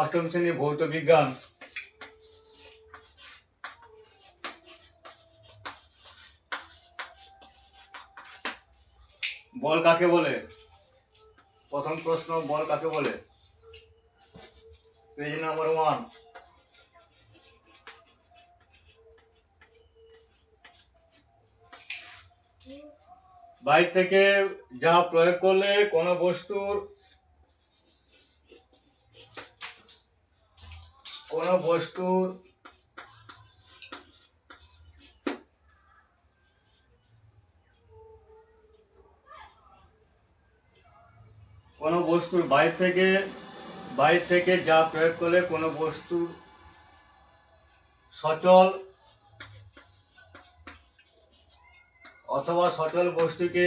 অষ্টম শ্রেণী ভৌত বিজ্ঞান। বল কাকে বলে? প্রথম প্রশ্ন, বল কাকে বলে? Page number 1। বাইরে থেকে যা প্রয়োগ করলে কোনো বস্তুর কোনো বস্তুর বাইরে থেকে যা প্রয়োগ করলে কোনো বস্তুর সচল অথবা সচল বস্তুকে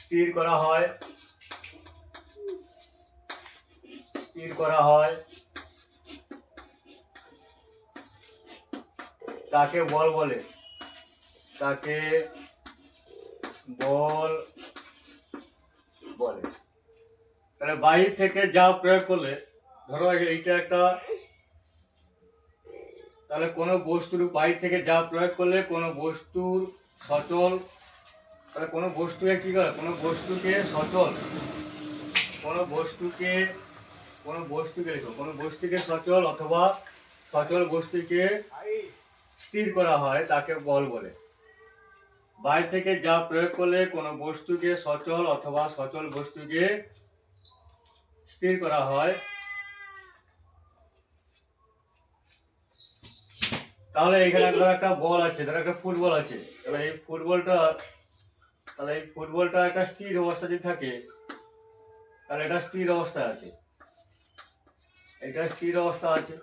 স্থির করা হয় তাকে বল বলে। তাহলে বাইরে থেকে যা প্রয়োগ করলে, ধরো এইটা একটা, তাহলে কোনো বস্তুর বাইরে থেকে যা প্রয়োগ করলে কোনো বস্তুর সচল, তাহলে কোনো বস্তুকে কি করে, কোনো বস্তুকে সচল অথবা সচল বস্তুকে স্থির করা হয় তাকে বল বলে। বাইরে থেকে যা প্রয়োগ করলে কোনো বস্তুকে সচল অথবা সচল বস্তুকে স্থির করা হয়। তাহলে এখানে একটা বল আছে, ধরো একটা ফুটবল আছে। তাহলে এই ফুটবলটা একটা স্থির অবস্থা যদি থাকে, তাহলে এটা স্থির অবস্থা আছে,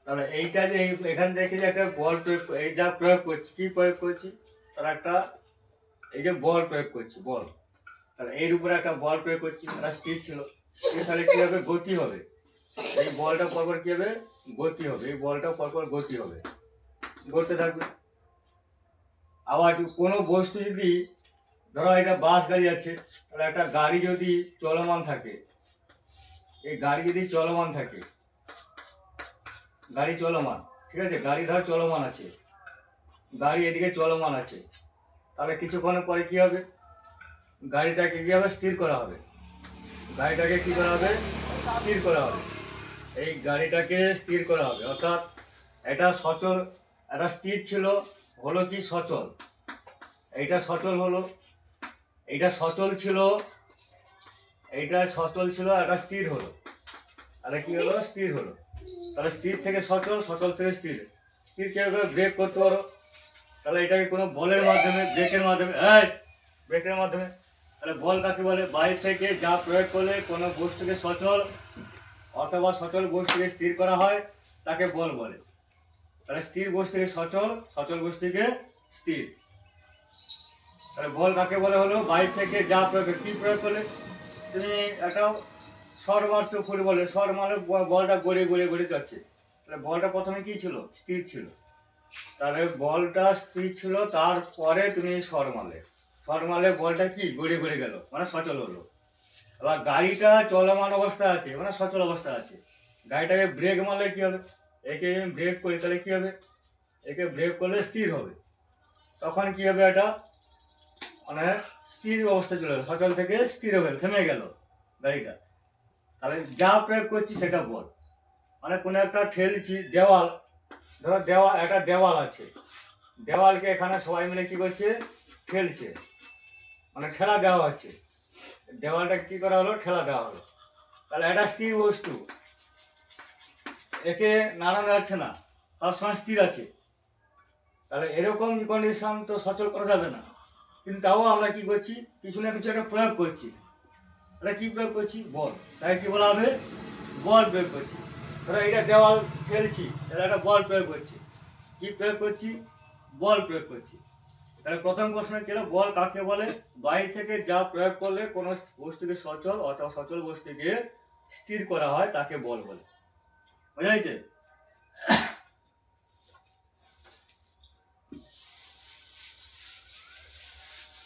তাহলে এইটা যে এখান থেকে যে একটা বল প্রয়োগ করছি, কি প্রয়োগ করছি, তাহলে একটা এই যে বল প্রয়োগ করছি, বল, তাহলে এর উপরে একটা বল প্রয়োগ করছি, এটা স্থির ছিল, তাহলে কি হবে, গতি হবে। এই বলটা পরপর কি হবে, গতি হবে, এই বলটা পরপর গতি হবে, গড়তে থাকবে। আবার কোনো বস্তু যদি, ধরো এটা বাস গাড়ি আছে, তাহলে একটা গাড়ি যদি চলমান থাকে, এই গাড়ি যদি চলমান থাকে, গাড়ি চলমান, ঠিক আছে, গাড়ি ধর চলমান আছে, গাড়ি এদিকে চলমান আছে, তাহলে কিছুক্ষণের পরে কি হবে, গাড়িটাকে কি হবে, স্থির করা হবে। এই গাড়িটাকে স্থির করা হবে, অর্থাৎ এটা সচল, এটা স্থির ছিল, হলো কি সচল, এইটা সচল হলো, এইটা সচল ছিল, এটা স্থির হলো, তাহলে কি হলো, স্থির হলো। তাহলে স্থির থেকে সচল, সচল থেকে স্থির কিভাবে ব্রেক করতে পারো, তাহলে এটাকে কোনো বলের মাধ্যমে, ব্রেকের মাধ্যমে। তাহলে বল কাকে বলে? বাইরে থেকে যা প্রয়োগ করলে কোনো বস্তুকে সচল অথবা সচল বস্তুকে স্থির করা হয় তাকে বল বলে। তাহলে স্থির বস্তুকে সচল, সচল বস্তুকে স্থির। তাহলে বল কাকে বলে হলো, বাইরে থেকে যা প্রয়োগ, কি প্রয়োগ করলে, তুমি একটা শট মারছো ফুটবলে, শট মারলে বলটা গড়িয়ে যাচ্ছে, তাহলে বলটা প্রথমে কি ছিল, স্থির ছিল, তাহলে বলটা স্থির ছিল, তারপরে তুমি শট মারলে বলটা কি গড়িয়ে গেল, মানে সচল হলো। আবার গাড়িটা চলমান অবস্থা আছে, মানে সচল অবস্থা আছে, গাড়িটাকে ব্রেক মারলে কি হবে, একে ব্রেক করি, তাহলে কি হবে, একে ব্রেক করলে স্থির হবে, তখন কি হবে, এটা মানে স্থির অবস্থা চলে গেল, সচল থেকে স্থির হয়ে গেল, থেমে গেল গাড়িটা। তাহলে যা প্রয়োগ করছি সেটা বল, মানে কোনো একটা ঠেলছি, দেওয়াল, ধরো একটা দেওয়াল আছে, দেওয়ালকে এখানে সবাই মিলে কি করছে, ঠেলছে, মানে ঠেলা দেওয়া হচ্ছে, দেওয়ালটা কি করা হলো, ঠেলা দেওয়া হলো, তাহলে এটা স্থির বস্তু, একে নাড়ানো যাচ্ছে না, সবসময় স্থির আছে। তাহলে এরকম কন্ডিশন তো সচল করা যাবে না, কিন্তু তাও আমরা কি করছি, কিছু না কিছু একটা প্রয়োগ করছি, এটা কি প্রয়োগ করছি, বল, তাই কি বলা হবে, বল প্রয়োগ করছি। ধরো এটা দেওয়াল ঠেলছি, তাহলে একটা বল প্রয়োগ করছি, কি প্রয়োগ করছি, বল প্রয়োগ করছি। তাহলে প্রথম প্রশ্ন ছিল বল কাকে বলে, বাইরে থেকে যা প্রয়োগ করলে কোনো বস্তুকে সচল অথবা সচল বস্তুকে স্থির করা হয় তাকে বল বলে। বুঝা গেছে?